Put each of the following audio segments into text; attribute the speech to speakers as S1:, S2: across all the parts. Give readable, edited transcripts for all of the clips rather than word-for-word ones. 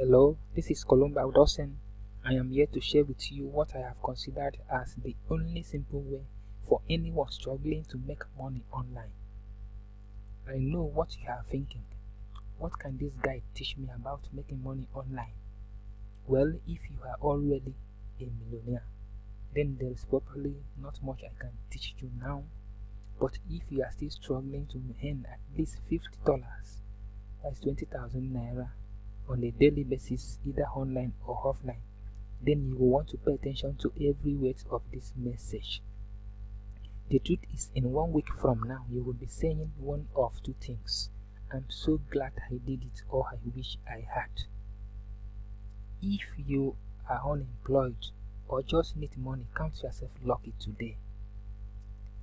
S1: Hello, this is Columba Dawson. I am here to share with you what I have considered as the only simple way for anyone struggling to make money online. I know what you are thinking. What can this guy teach me about making money online? Well, if you are already a millionaire, then there is probably not much I can teach you now. But if you are still struggling to earn at least $50, that's 20,000 naira, on a daily basis, either online or offline, then you will want to pay attention to every word of this message. The truth is, in 1 week from now, you will be saying one of two things: I'm so glad I did it, or I wish I had. If you are unemployed or just need money, count yourself lucky today.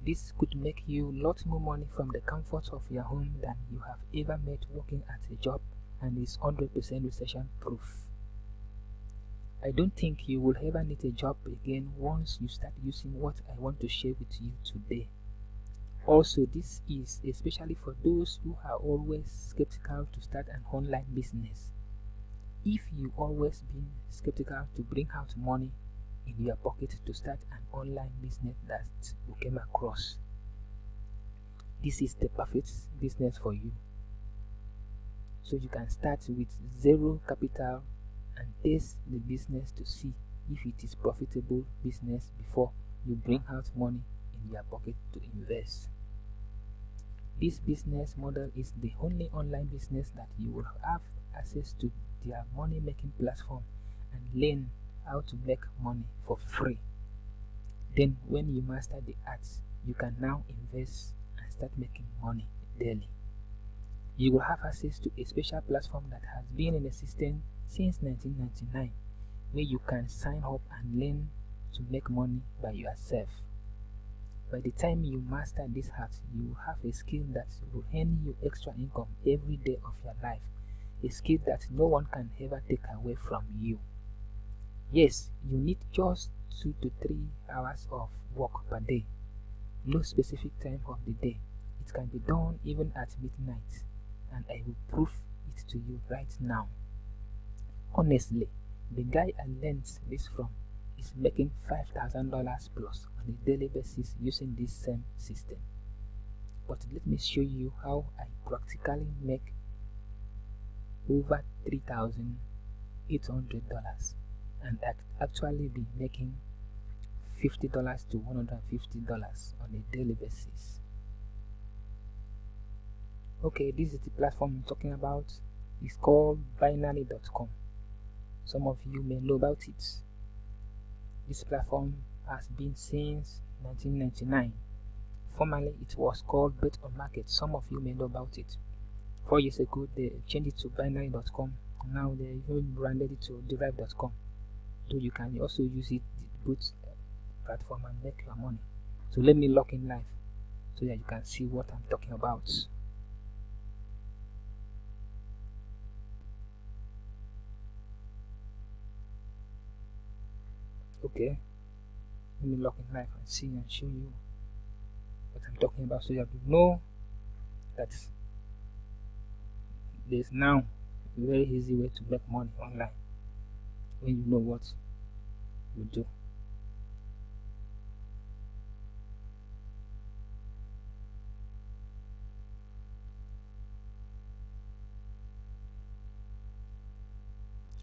S1: This could make you a lot more money from the comfort of your home than you have ever made working at a job, and is 100% recession proof. I don't think you will ever need a job again once you start using what I want to share with you today. Also, this is especially for those who are always skeptical to start an online business. If you always been skeptical to bring out money in your pocket to start an online business that you came across, this is the perfect business for you. So you can start with zero capital and test the business to see if it is profitable business before you bring out money in your pocket to invest. This business model is the only online business that you will have access to their money making platform and learn how to make money for free. Then when you master the arts, you can now invest and start making money daily. You will have access to a special platform that has been in existence since 1999, where you can sign up and learn to make money by yourself. By the time you master this art, you will have a skill that will earn you extra income every day of your life, a skill that no one can ever take away from you. Yes, you need just 2 to 3 hours of work per day. No specific time of the day. It can be done even at midnight, and I will prove it to you right now. Honestly, the guy I learned this from is making $5,000 plus on a daily basis using this same system. But let me show you how I practically make over $3,800 and actually be making $50 to $150 on a daily basis. Okay, this is the platform I'm talking about. It's called binary.com. Some of you may know about it. This platform has been since 1999. Formerly, it was called Bet on Market. Some of you may know about it. 4 years ago, they changed it to binary.com. Now they even branded it to derive.com. So you can also use it, both platform, and make your money. So let me log in live so that you can see what I'm talking about. Okay, let me log in live and see and show you what I'm talking about, so that you know that there's now a very easy way to make money online when you know what you do.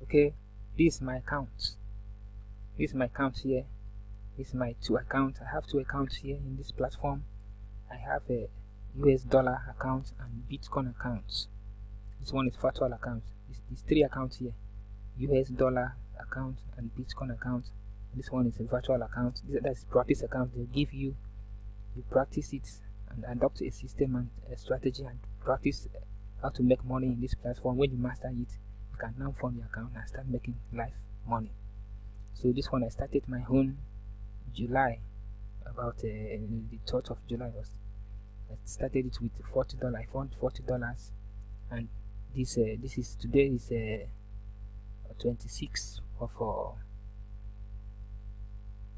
S1: Okay, this is my account. This is my account here. This is my 2 accounts. I have 2 accounts here in this platform. I have a US dollar account and Bitcoin accounts. This one is virtual account. These 3 accounts here: US dollar account and Bitcoin account. This one is a virtual account. That's practice account. They give you practice it and adopt a system and a strategy and practice how to make money in this platform. When you master it, you can now fund your account and start making life money. So this one, I started my own July, about the 3rd of July. I started it with $40. I found $40, and this is today is 26th of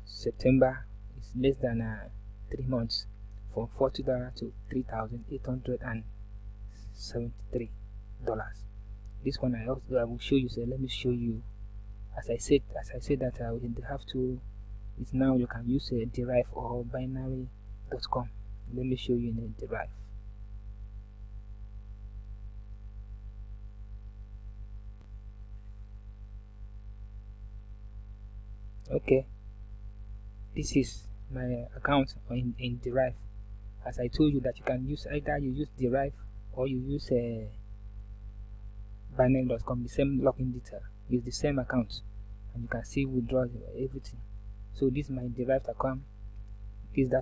S1: September. It's less than 3 months, from $40 to $3,873. This one I will show you. So let me show you. As I said that I will have to. It's now you can use a derive or binary.com. Let me show you in a derive. Okay, this is my account in derive. As I told you that you can use either you use derive or you use a binary.com, the same login detail, use the same account, and you can see withdraw everything. So this is my derived account. This is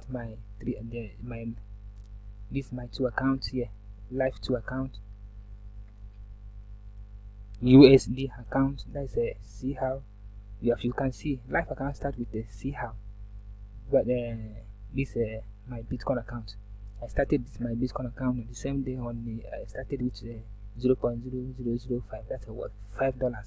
S1: my two accounts here. Live 2 account, USD account. That's a see how. You can see live account start with the see how, but this my Bitcoin account. I started my Bitcoin account on the same day. I started with 0.0005. That's what $5. I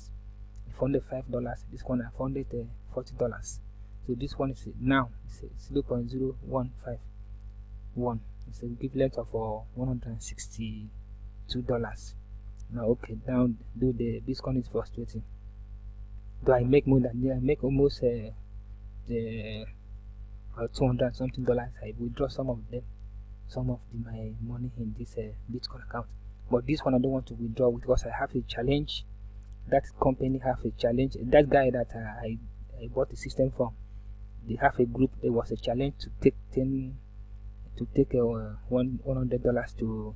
S1: funded $5. This one I funded $40. So this one is now it's 0.0151. It's the equivalent of $162. Now, okay, down though the Bitcoin is frustrating. Though I make more than I make almost the $200 something. I withdraw some of my money in this Bitcoin account. But this one I don't want to withdraw because I have a challenge. That company have a challenge. That guy that I bought the system from, they have a group. There was a challenge to take $100 to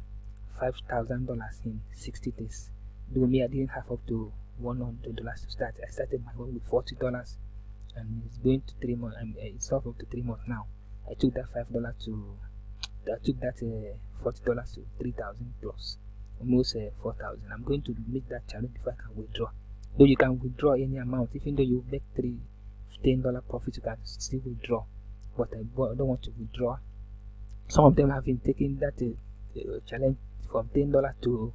S1: $5,000 in 60 days. Though me, I didn't have up to $100 to start. I started my one with $40, and it's going to 3 months. It's up to 3 months now. I took that $5 to. I took that $40 to 3,000 plus, almost 4,000. I'm going to make that challenge before I can withdraw. Though you can withdraw any amount, even though you make $10 profit, you can still withdraw. But I don't want to withdraw. Some of them have been taking that challenge from $10 to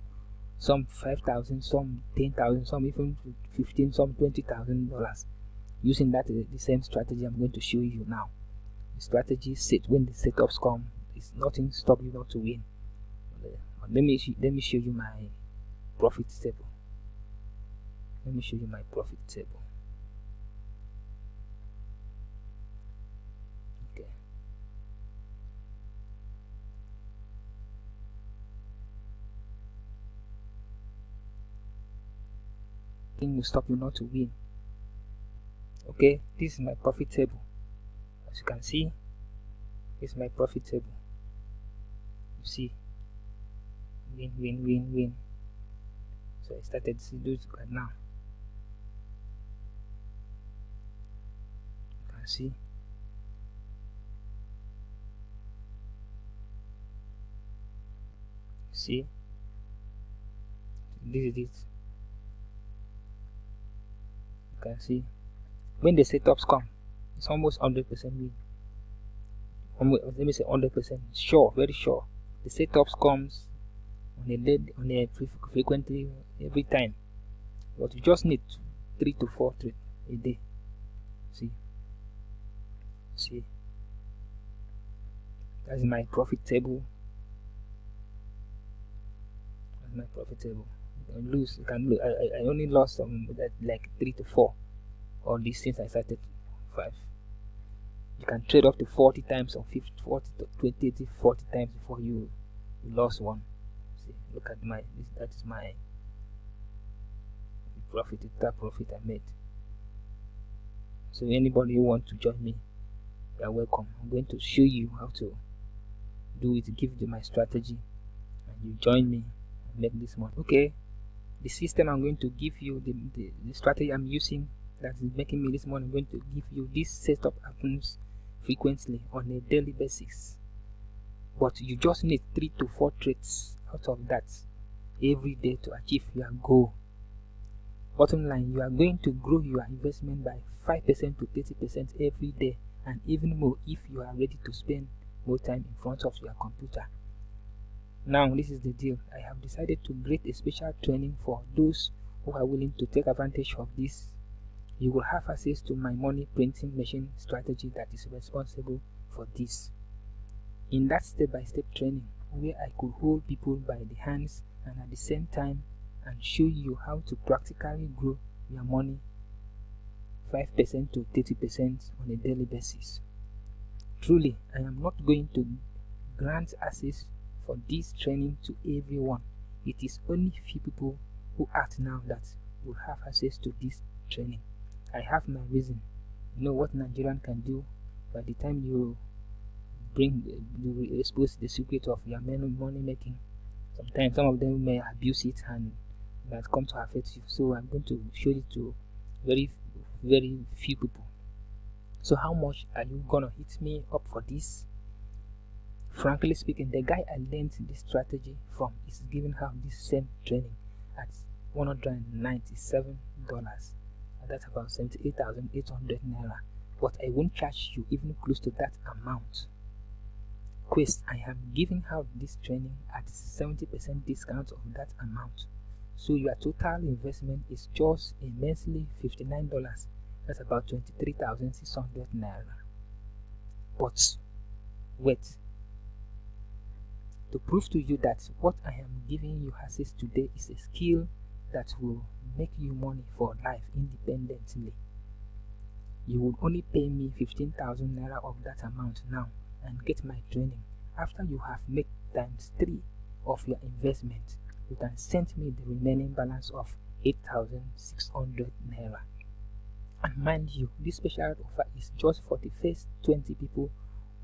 S1: some 5,000, some 10,000, some even 15, some $20,000. Using that the same strategy I'm going to show you now. The strategy when the setups come, it's nothing stop you not to win. Let me show you my profit table. Let me show you my profit table. Okay. Thing will stop you not to win. Okay, this is my profit table. As you can see, this is my profit table. You see, win. So I started to do it right now. You can see. See, this is it. You can see when the setups come, it's almost 100% win. Let me say 100% sure, very sure. The setups comes on a frequently every time, but you just need 3 to 4 trades a day. See, that's my profit table. That's my profit table. You can lose. I only lost like 3 to 4. All these since I started 5. You can trade up to 40 times or 50, 40 to 20, 40 times before you lost one. See, look at that is my profit. That profit I made. So anybody who wants to join me, you are welcome. I'm going to show you how to do it, give you my strategy, and you join me and make this money. Okay, the system I'm going to give you, the strategy I'm using that is making me this money. I'm going to give you. This setup happens frequently on a daily basis, but you just need 3 to 4 trades out of that every day to achieve your goal. Bottom line, you are going to grow your investment by 5% to 30% every day, and even more if you are ready to spend more time in front of your computer. Now, this is the deal. I have decided to create a special training for those who are willing to take advantage of this. You will have access to my money printing machine strategy that is responsible for this. In that step-by-step training, where I could hold people by the hands and at the same time and show you how to practically grow your money 5% to 30% on a daily basis. Truly, I am not going to grant access for this training to everyone. It is only few people who act now that will have access to this training. I have my reason. You know what Nigerian can do. By the time you expose the secret of your money making, sometimes some of them may abuse it and might come to affect you. So I'm going to show it to very few people. So how much are you gonna hit me up for this? Frankly speaking, the guy I learned this strategy from is giving out this same training at $197. That's about 78,800 naira. But I won't charge you even close to that amount. Quest, I am giving out this training at 70% discount of that amount. So your total investment is just a measly $59. That's about 23,600 naira. But wait, to prove to you that what I am giving you access today is a skill that will make you money for life independently. You will only pay me 15,000 naira of that amount now and get my training. After you have made times 3 of your investment, you can send me the remaining balance of 8,600 naira. And mind you, this special offer is just for the first 20 people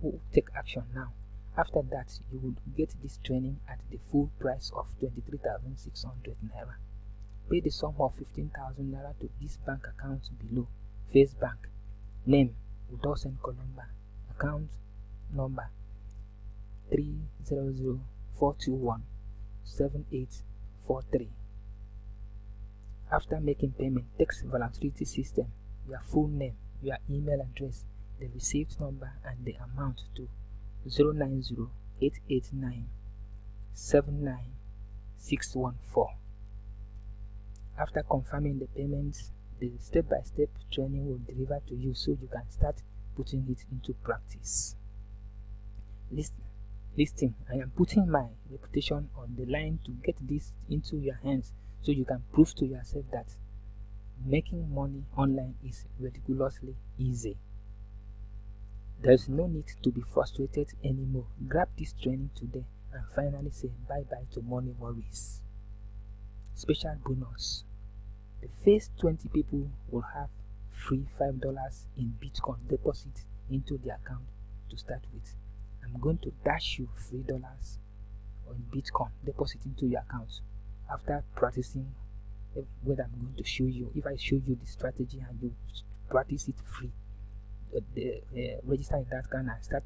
S1: who take action now. After that, you will get this training at the full price of 23,600 naira. Pay the sum of 15,000 naira to this bank account below. First Bank, name Udosen Columba, account number 300-421-7843. After making payment, text volatility system, your full name, your email address, the receipt number, and the amount to 090-889-79614. After confirming the payments, the step-by-step training will deliver to you so you can start putting it into practice. Listen, I am putting my reputation on the line to get this into your hands so you can prove to yourself that making money online is ridiculously easy. There's no need to be frustrated anymore. Grab this training today and finally say bye-bye to money worries. Special bonus. The first 20 people will have free $5 in Bitcoin deposit into the account to start with. I'm going to dash you $3 in Bitcoin deposit into your account after practicing what I'm going to show you. If I show you the strategy and you practice it free, register in that account and start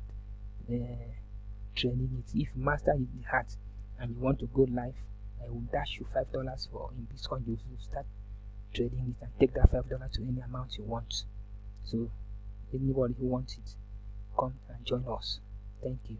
S1: training it. If master is the heart and you want to go live, I will dash you $5 for in Bitcoin. You will start trading it and take that $5 to any amount you want. So anybody who wants it, come and join us. Thank you.